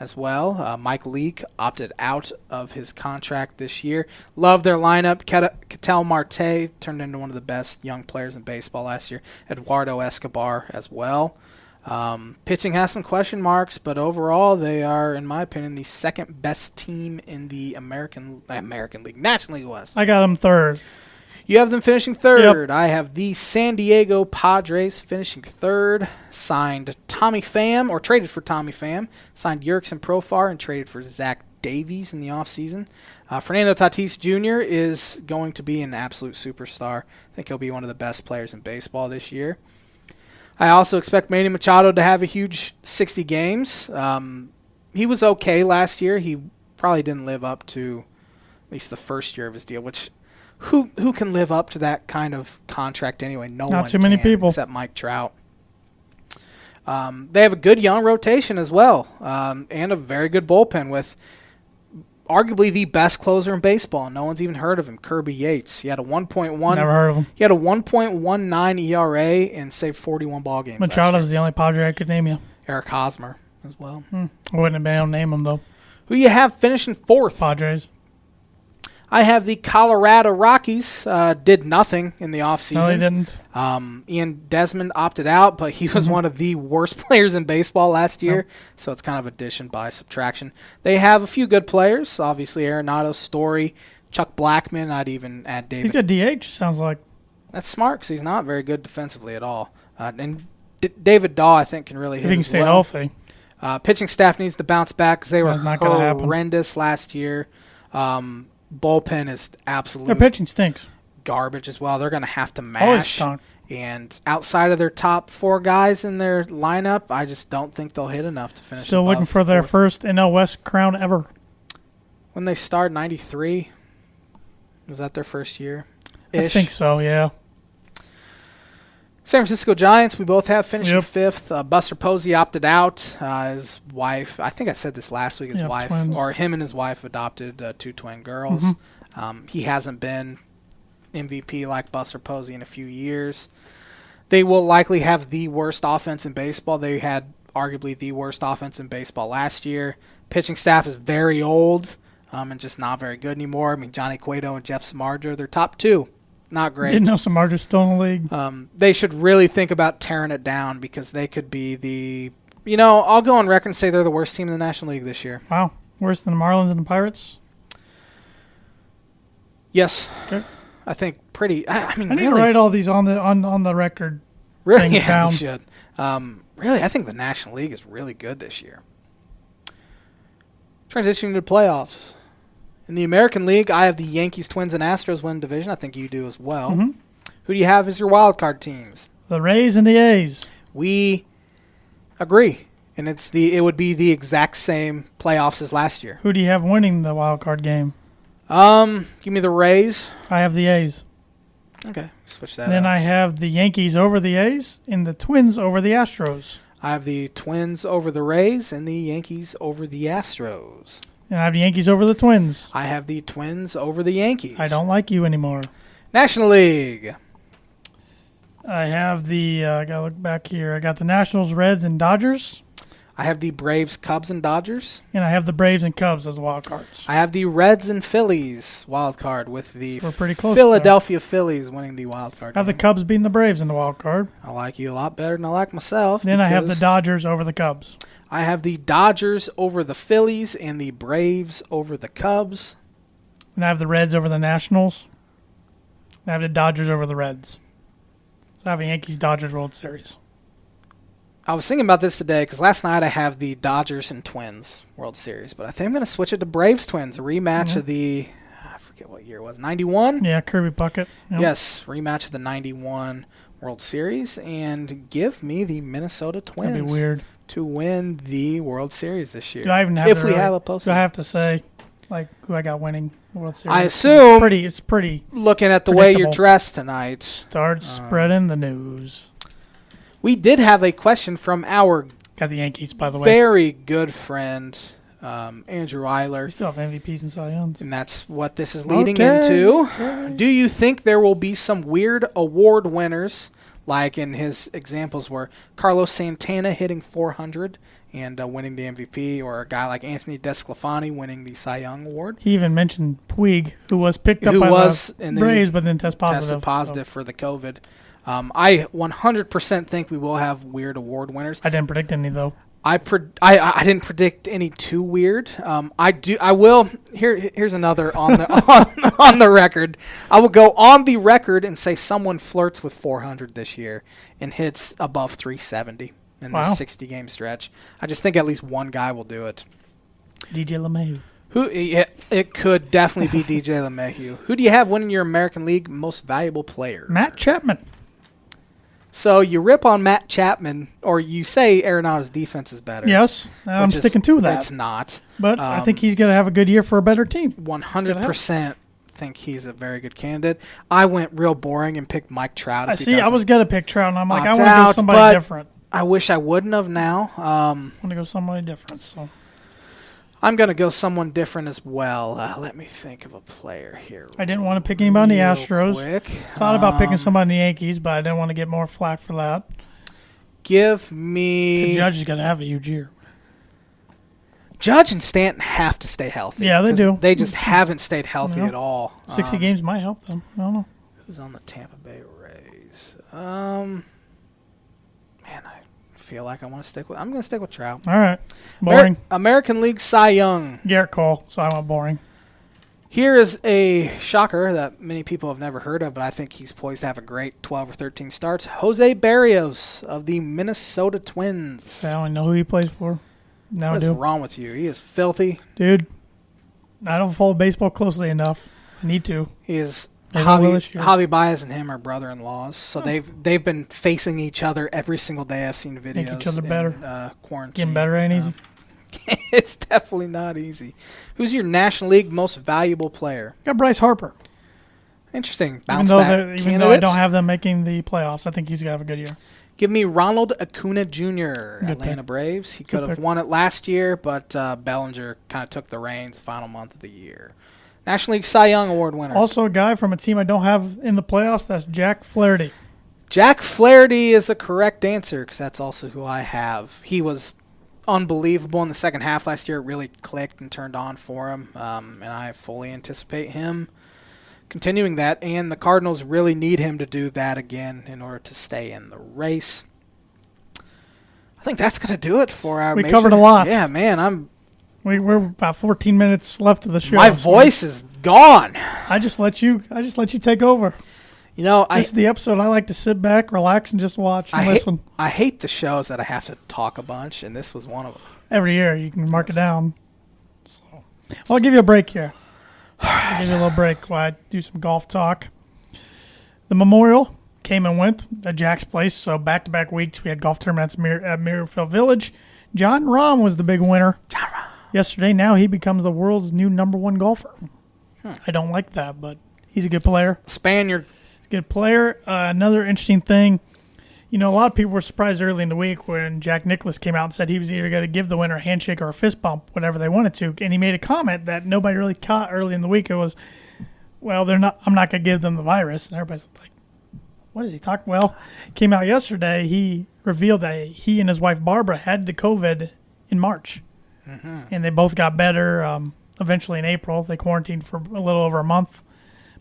as well. Mike Leake opted out of his contract this year. Love their lineup. Ketel Marte turned into one of the best young players in baseball last year. Eduardo Escobar as well. Pitching has some question marks, but overall they are, in my opinion, the second best team in the American League, National League West. I got them third. You have them finishing third. Yep. I have the San Diego Padres finishing third. Signed Tommy Pham, or traded for Tommy Pham. Signed Jurickson Profar and traded for Zach Davies in the offseason. Fernando Tatis Jr. is going to be an absolute superstar. I think he'll be one of the best players in baseball this year. I also expect Manny Machado to have a huge 60 games. He was okay last year. He probably didn't live up to at least the first year of his deal, which who can live up to that kind of contract anyway? Not too many people. Except Mike Trout. They have a good young rotation as well, and a very good bullpen with arguably the best closer in baseball. No one's even heard of him, Kirby Yates. He had a 1.1. Never heard of him. He had a 1.19 ERA and saved 41 ball games. Machado's the only Padre I could name you. Eric Hosmer as well. I wouldn't have been able to name him though. Who you have finishing fourth? Padres. I have the Colorado Rockies. Did nothing in the offseason. No, they didn't. Ian Desmond opted out, but he was one of the worst players in baseball last year, so it's kind of addition by subtraction. They have a few good players, obviously Arenado, Story, Chuck Blackmon. I'd even add David. He's got DH, sounds like. That's smart because he's not very good defensively at all. And David Dahl, I think, can really hit. If he can stay healthy. Pitching staff needs to bounce back because they were not horrendous last year. Bullpen is absolute. Their pitching stinks. Garbage as well. They're going to have to Always mash. stunk. And outside of their top 4 guys in their lineup, I just don't think they'll hit enough to finish. Still looking for their first NL West crown ever. When they started 93, was that their first year? I think so, yeah. San Francisco Giants, we both have finishing 5th. Buster Posey opted out. His wife, I think I said this last week, his wife, twins. or him and his wife adopted 2 twin girls. He hasn't been MVP like Buster Posey in a few years. They will likely have the worst offense in baseball. They had arguably the worst offense in baseball last year. Pitching staff is very old and just not very good anymore. I mean, Johnny Cueto and Jeff Samardzija, they're top 2. Not great. Didn't know Samardzija's still in the league. They should really think about tearing it down because they could be the, I'll go on record and say they're the worst team in the National League this year. Wow. Worse than the Marlins and the Pirates? Yes. Okay. I think pretty. I mean, I need really, to write all these on the record. Really, things yeah, down. you should. Really, I think the National League is really good this year. Transitioning to playoffs. In the American League, I have the Yankees, Twins, and Astros win division. I think you do as well. Who do you have as your wild card teams? The Rays and the A's. We agree, and it would be the exact same playoffs as last year. Who do you have winning the wild card game? Give me the Rays. I have the A's. Okay, switch that. And then I have the Yankees over the A's and the Twins over the Astros. I have the Twins over the Rays and the Yankees over the Astros. And I have the Yankees over the Twins. I have the Twins over the Yankees. I don't like you anymore. National League. I have the, I got to look back here. I got the Nationals, Reds, and Dodgers. I have the Braves, Cubs, and Dodgers. And I have the Braves and Cubs as wild cards. I have the Reds and Phillies wild card with the We're pretty close Philadelphia Phillies winning the wild card. I have the Cubs beating the Braves in the wild card. I like you a lot better than I like myself. Then I have the Dodgers over the Cubs. I have the Dodgers over the Phillies and the Braves over the Cubs. And I have the Reds over the Nationals. And I have the Dodgers over the Reds. So I have a Yankees-Dodgers World Series. I was thinking about this today because last night I have the Dodgers and Twins World Series, but I think I'm going to switch it to Braves Twins, a rematch of the, I forget what year it was, 91? Yeah, Kirby Puckett. Yep. Yes, rematch of the 91 World Series, and give me the Minnesota Twins. That'd be weird. To win the World Series this year. Do I even have if we have a postseason. Do I have to say, like, who I got winning the World Series? I assume. It's pretty. Looking at the way you're dressed tonight. Start spreading the news. We did have a question from our got the Yankees, by the way. Very good friend, Andrew Eiler. We still have MVPs and Cy Youngs. And that's what this is leading into. Okay. Do you think there will be some weird award winners, like in his examples were Carlos Santana hitting 400 and winning the MVP, or a guy like Anthony DeSclafani winning the Cy Young Award? He even mentioned Puig, who was picked up by the Braves, but then tested positive for the COVID. I 100% think we will have weird award winners. I didn't predict any, though. I didn't predict any too weird. I will. Here's another on the on the record. I will go on the record and say someone flirts with 400 this year and hits above 370 in this 60-game stretch. I just think at least one guy will do it. DJ LeMahieu. It could definitely be DJ LeMahieu. Who do you have winning your American League Most Valuable Player? Matt Chapman. So you rip on Matt Chapman, or you say Arenado's defense is better. Yes, I'm sticking to that. It's not. But I think he's going to have a good year for a better team. 100% think he's a very good candidate. I went real boring and picked Mike Trout. I was going to pick Trout, and I'm like, I want to go somebody different. I wish I wouldn't have now. I want to go somebody different, so... I'm going to go someone different as well. Let me think of a player here. I didn't want to pick anybody in the Astros. Quick. Thought about picking somebody in the Yankees, but I didn't want to get more flack for that. Give me... The Judge is going to have a huge year. Judge and Stanton have to stay healthy. Yeah, they do. They just haven't stayed healthy at all. 60 games might help them. I don't know. Who's on the Tampa Bay Rays? Man, I feel like I'm going to stick with Trout. All right. Boring. American League Cy Young. Garrett Cole, so I went boring. Here is a shocker that many people have never heard of, but I think he's poised to have a great 12 or 13 starts. Jose Barrios of the Minnesota Twins. I don't even know who he plays for. What is wrong with you? He is filthy. Dude, I don't follow baseball closely enough. I need to. He is Javi Baez and him are brother-in-laws, so they've been facing each other every single day. I've seen videos. Make each other better. Quarantine. Getting better ain't easy. It's definitely not easy. Who's your National League most valuable player? Got Bryce Harper. Interesting. Even though I don't have them making the playoffs, I think he's going to have a good year. Give me Ronald Acuna Jr., Atlanta Braves. He could have won it last year, but Bellinger kind of took the reins final month of the year. National League Cy Young Award winner. Also a guy from a team I don't have in the playoffs, that's Jack Flaherty. Jack Flaherty is a correct answer because that's also who I have. He was unbelievable in the second half last year. It really clicked and turned on for him, and I fully anticipate him continuing that, and the Cardinals really need him to do that again in order to stay in the race. I think that's going to do it for our We covered a lot. Yeah, man, We're about 14 minutes left of the show. My voice is gone. I just let you take over. You know, this is the episode I like to sit back, relax, and just watch and listen. I hate the shows that I have to talk a bunch, and this was one of them. Every year you can mark it down. So, I'll give you a break here. I'll give you a little break while I do some golf talk. The Memorial came and went at Jack's place, so back-to-back weeks we had golf tournaments at Mirfield Village. Jon Rahm was the big winner yesterday. Now he becomes the world's new number one golfer. I don't like that, but he's a good player. Spaniard. He's a good player. Another interesting thing, a lot of people were surprised early in the week when Jack Nicklaus came out and said he was either going to give the winner a handshake or a fist bump, whatever they wanted to. And he made a comment that nobody really caught early in the week. It was, well, I'm not going to give them the virus. And everybody's like, what is he talking? Well, came out yesterday. He revealed that he and his wife Barbara had the COVID in March. Mm-hmm. And they both got better eventually in April. They quarantined for a little over a month.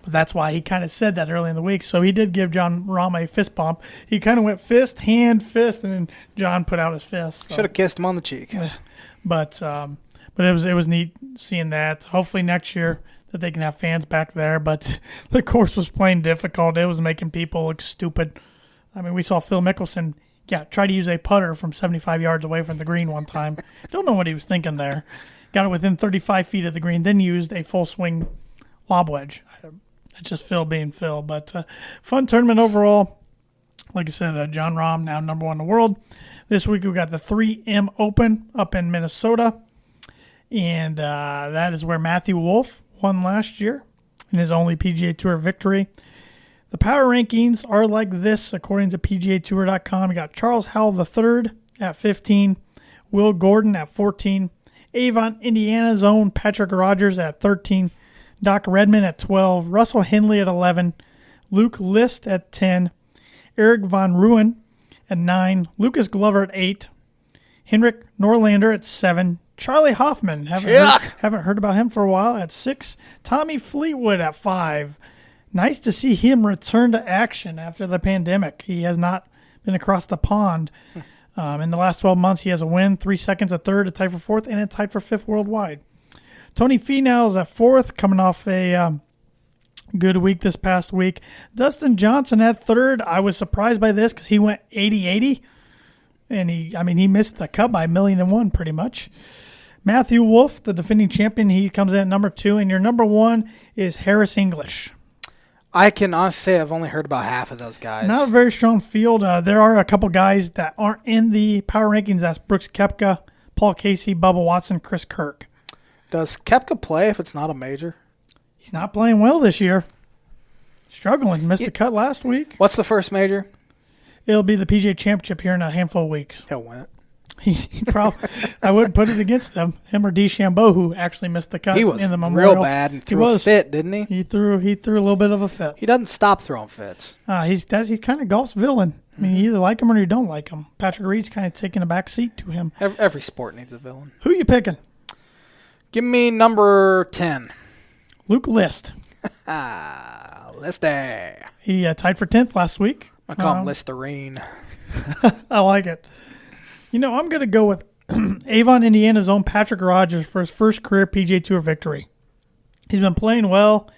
But that's why he kind of said that early in the week. So he did give Jon Rahm a fist bump. He kind of went fist, hand, fist, and then John put out his fist. So. Should have kissed him on the cheek. But it was neat seeing that. Hopefully next year that they can have fans back there. But the course was plain difficult. It was making people look stupid. I mean, we saw Phil Mickelson, try to use a putter from 75 yards away from the green one time. Don't know what he was thinking there. Got it within 35 feet of the green, then used a full swing lob wedge. It's just Phil being Phil. But fun tournament overall. Like I said, Jon Rahm now number one in the world. This week we got the 3M Open up in Minnesota. And that is where Matthew Wolff won last year in his only PGA Tour victory. The power rankings are like this, according to PGAtour.com. You got Charles Howell III at 15, Will Gordon at 14, Avon, Indiana's own Patrick Rogers at 13, Doc Redman at 12, Russell Henley at 11, Luke List at 10, Eric Von Ruin at 9, Lucas Glover at 8, Henrik Norlander at 7, Charlie Hoffman, haven't heard about him for a while, at 6, Tommy Fleetwood at 5. Nice to see him return to action after the pandemic. He has not been across the pond. In the last 12 months, he has a win, 3 seconds, a third, a tie for fourth, and a tie for fifth worldwide. Tony Finau is at fourth, coming off a good week this past week. Dustin Johnson at third. I was surprised by this because he went 80-80, and he missed the cut by 1,000,001 pretty much. Matthew Wolff, the defending champion, he comes in at number 2, and your number 1 is Harris English. I can honestly say I've only heard about half of those guys. Not a very strong field. There are a couple guys that aren't in the power rankings. That's Brooks Koepka, Paul Casey, Bubba Watson, Chris Kirk. Does Koepka play if it's not a major? He's not playing well this year. Struggling. Missed the cut last week. What's the first major? It'll be the PGA Championship here in a handful of weeks. He'll win it. He probably. I wouldn't put it against him of DeChambeau, who actually missed the cut in the Memorial. Real bad and threw a fit, didn't he? He threw a little bit of a fit. He doesn't stop throwing fits. He's kind of golf's villain. I mean, you either like him or you don't like him. Patrick Reed's kind of taking a back seat to him. Every sport needs a villain. Who you picking? Give me number 10. Luke List. Listy. He tied for 10th last week. I call him Listerine. I like it. I'm going to go with Avon, Indiana's own Patrick Rogers for his first career PGA Tour victory. He's been playing well.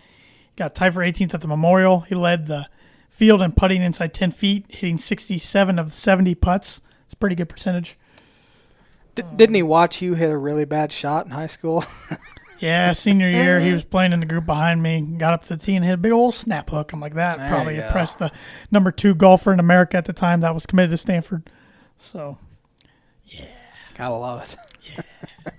Got tied for 18th at the Memorial. He led the field in putting inside 10 feet, hitting 67 of 70 putts. It's a pretty good percentage. Didn't he watch you hit a really bad shot in high school? Yeah, senior year, he was playing in the group behind me, got up to the tee and hit a big old snap hook. I'm like, that There probably you go. impressed the number 2 golfer in America at the time that was committed to Stanford. So, yeah. Gotta love it. Yeah.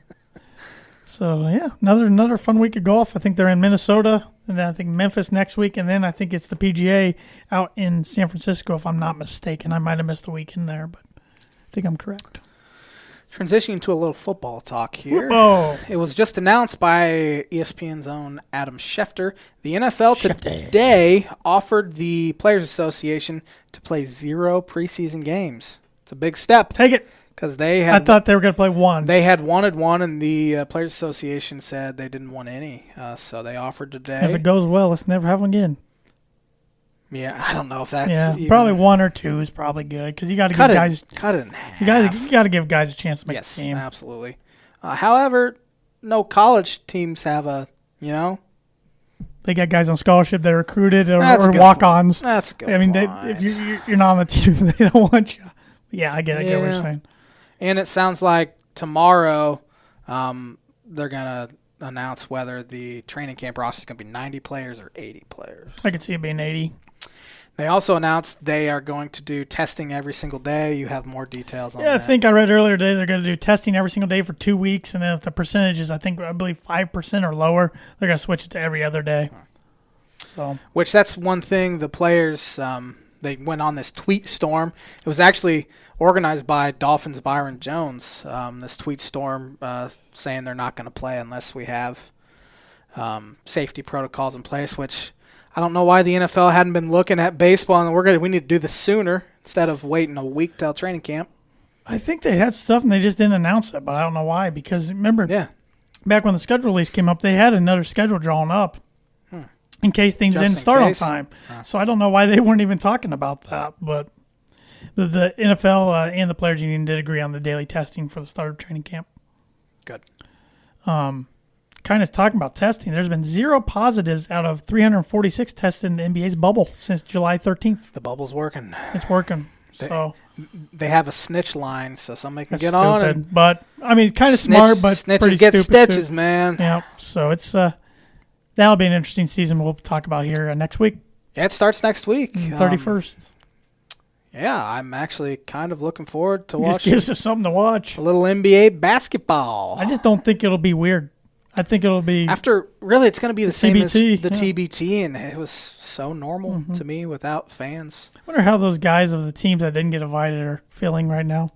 So, yeah, another fun week of golf. I think they're in Minnesota, and then I think Memphis next week, and then I think it's the PGA out in San Francisco, if I'm not mistaken. I might have missed a week in there, but I think I'm correct. Transitioning to a little football talk here. Football. It was just announced by ESPN's own Adam Schefter. The NFL today offered the Players Association to play 0 preseason games. It's a big step. Take it. Because I thought they were going to play 1. They had wanted 1, and the Players Association said they didn't want any. So they offered today. If it goes well, let's never have one again. Yeah, I don't know if that's even, probably 1 or 2 is probably good because you got to give guys cut it in half. You got to give guys a chance to make the team. Yes, absolutely. However, no college teams have they got guys on scholarship that are recruited or walk-ons. That's a good. I mean, if you're not on the team, they don't want you. Yeah, I get what you're saying. And it sounds like tomorrow they're gonna announce whether the training camp roster is gonna be 90 players or 80 players. I could see it being 80. They also announced they are going to do testing every single day. You have more details on that. Yeah, I think I read earlier today they're going to do testing every single day for 2 weeks, and then if the percentage is, I believe 5% or lower, they're going to switch it to every other day. So, which that's one thing the players they went on this tweet storm. It was actually organized by Dolphins' Byron Jones. This tweet storm saying they're not going to play unless we have safety protocols in place, which I don't know why the NFL hadn't been looking at baseball, and we need to do this sooner instead of waiting a week till training camp. I think they had stuff and they just didn't announce it, but I don't know why. Because remember, back when the schedule release came up, they had another schedule drawn up in case things didn't start on time. So I don't know why they weren't even talking about that. But the NFL and the Players Union did agree on the daily testing for the start of training camp. Good. Kind of talking about testing, there's been 0 positives out of 346 tested in the NBA's bubble since July 13th. The bubble's working. It's working. They have a snitch line, so somebody can get stupid, on it. But, I mean, kind of smart, but snitches pretty get stupid stitches, too. man. Yeah, so it's that'll be an interesting season we'll talk about here next week. Yeah, it starts next week. 31st. Yeah, I'm actually kind of looking forward to watching. Just gives us something to watch. A little NBA basketball. I just don't think it'll be weird. I think it'll be... It's going to be the same as the TBT, TBT, and it was so normal to me without fans. I wonder how those guys of the teams that didn't get invited are feeling right now.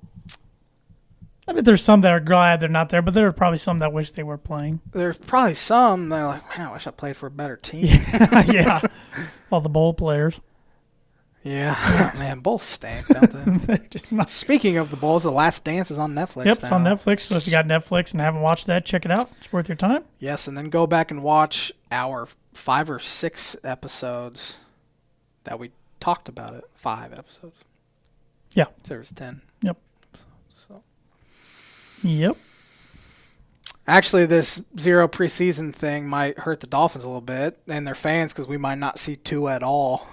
I bet there's some that are glad they're not there, but there are probably some that wish they were playing. There's probably some that are like, man, I wish I played for a better team. Yeah. All the bowl players. Yeah. Man, bowls stink, don't they? Speaking of the bowls, The Last Dance is on Netflix now. It's on Netflix, so if you got Netflix and haven't watched that, check it out. It's worth your time. Yes, and then go back and watch our 5 or 6 episodes that we talked about it. 5 episodes. Yeah. There was 10. Yep. So. Yep. Actually, this 0 preseason thing might hurt the Dolphins a little bit and their fans because we might not see Tua at all.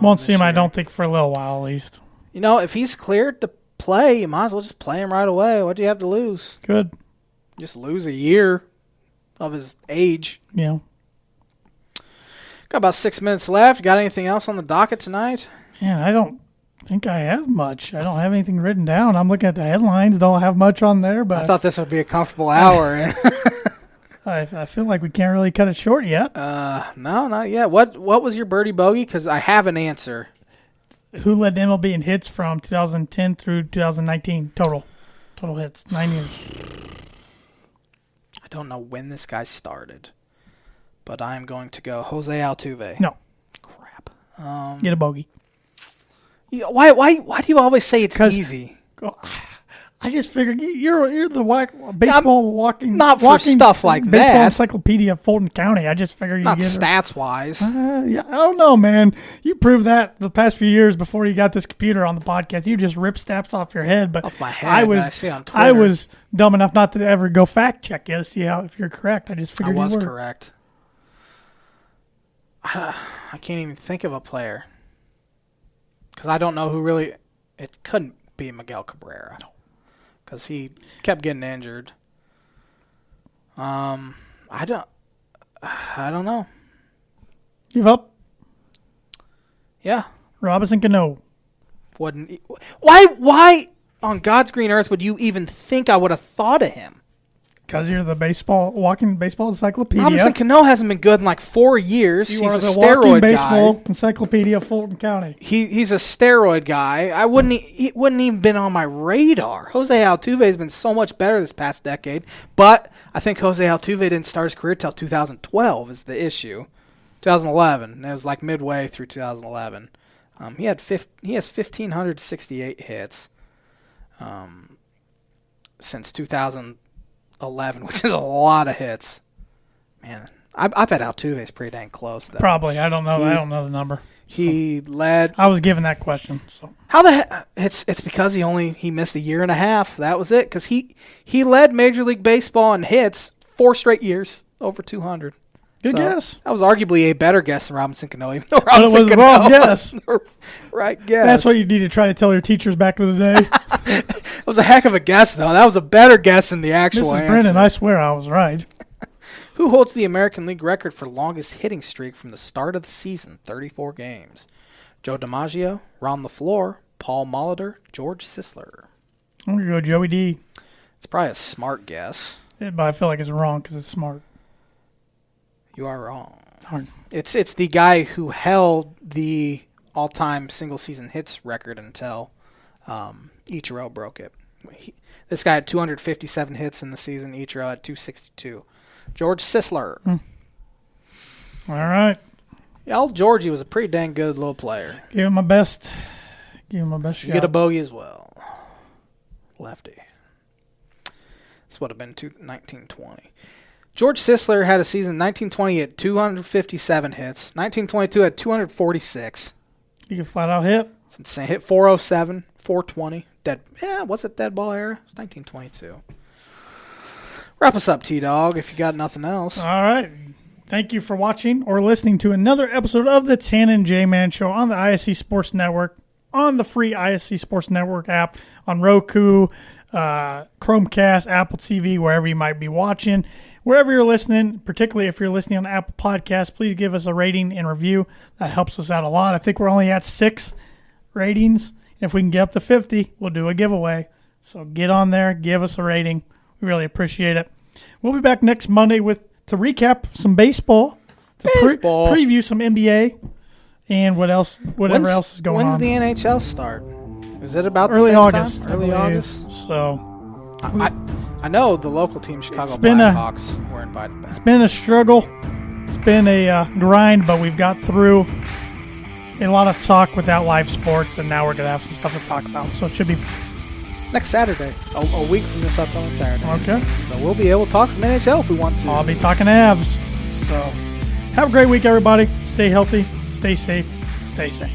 Won't see him, I don't think, for a little while at least. If he's cleared to play, you might as well just play him right away. What do you have to lose? Good. Just lose a year of his age. Yeah. Got about 6 minutes left. Got anything else on the docket tonight? Man, I don't think I have much. I don't have anything written down. I'm looking at the headlines. Don't have much on there, but I thought this would be a comfortable hour. I feel like we can't really cut it short yet. No, not yet. What was your birdie bogey? Because I have an answer. Who led the MLB in hits from 2010 through 2019 total? Total hits, 9 years. I don't know when this guy started, but I am going to go Jose Altuve. No. Crap. Get a bogey. Why do you always say it's easy? I just figured you're the baseball walking stuff like baseball that. encyclopedia of Fulton County. I just figured you not get stats wise. Yeah, I don't know, man. You proved that the past few years before you got this computer on the podcast. You just rip stats off your head, but off my head. I was dumb enough not to ever go fact check you to see if you're correct. I just figured you were. I was correct. I can't even think of a player because I don't know who really. It couldn't be Miguel Cabrera. No. Because he kept getting injured. I don't know. Give up? Yeah. Robinson Cano. Why on God's green earth would you even think I would have thought of him? Because you're the walking baseball encyclopedia. Robinson Cano hasn't been good in like 4 years. He's a the steroid walking baseball guy. encyclopedia of Fulton County. He's a steroid guy. He wouldn't even been on my radar. Jose Altuve has been so much better this past decade, but I think Jose Altuve didn't start his career till 2012 is the issue. 2011. It was like midway through 2011. He has 1,568 hits since 2011, which is a lot of hits. Man, I bet Altuve's pretty dang close though. Probably. I don't know. I don't know the number. He led. I was given that question. So how the heck? It's because he missed a year and a half. That was it. Because he led Major League Baseball in hits 4 straight years over 200. Good guess. That was arguably a better guess than Robinson Cano. Even though but it was the wrong guess. Right guess. That's what you need to try to tell your teachers back in the day. It was a heck of a guess, though. That was a better guess than the actual answer. Mrs. Brennan, I swear I was right. Who holds the American League record for longest hitting streak from the start of the season, 34 games? Joe DiMaggio, Ron LaFleur, Paul Molitor, George Sisler. I'm going to go Joey D. It's probably a smart guess. Yeah, but I feel like it's wrong because it's smart. You are wrong. Darn. It's the guy who held the all-time single-season hits record until Ichiro broke it. This guy had 257 hits in the season. Ichiro had 262. George Sisler. All right. Yeah, old Georgie was a pretty dang good little player. Give him my best. Shot. You get a bogey as well. Lefty. This would have been 1920. George Sisler had a season 1920 at 257 hits. 1922 had 246. You can flat out hit. It's insane. Hit 407, 420. Dead. Yeah, what's it, dead ball era? 1922. Wrap us up, T-Dog, if you got nothing else. All right. Thank you for watching or listening to another episode of the Tan and J-Man Show on the ISC Sports Network, on the free ISC Sports Network app, on Roku, Chromecast, Apple TV, wherever you might be watching. Wherever you're listening, particularly if you're listening on Apple Podcasts, please give us a rating and review. That helps us out a lot. I think we're only at 6 ratings. If we can get up to 50, we'll do a giveaway. So get on there, give us a rating. We really appreciate it. We'll be back next Monday to recap some baseball, to preview some NBA, and whatever else is going on. When did the NHL start? Is it about early the same August? Time? Early August. So I know the local team, Chicago Blackhawks, were invited back. It's been a struggle. It's been a grind, but we've got through a lot of talk without live sports, and now we're going to have some stuff to talk about. So it should be next Saturday, a week from this upcoming Saturday. Okay. So we'll be able to talk some NHL if we want to. I'll be talking Avs. So have a great week, everybody. Stay healthy, stay safe, stay sane.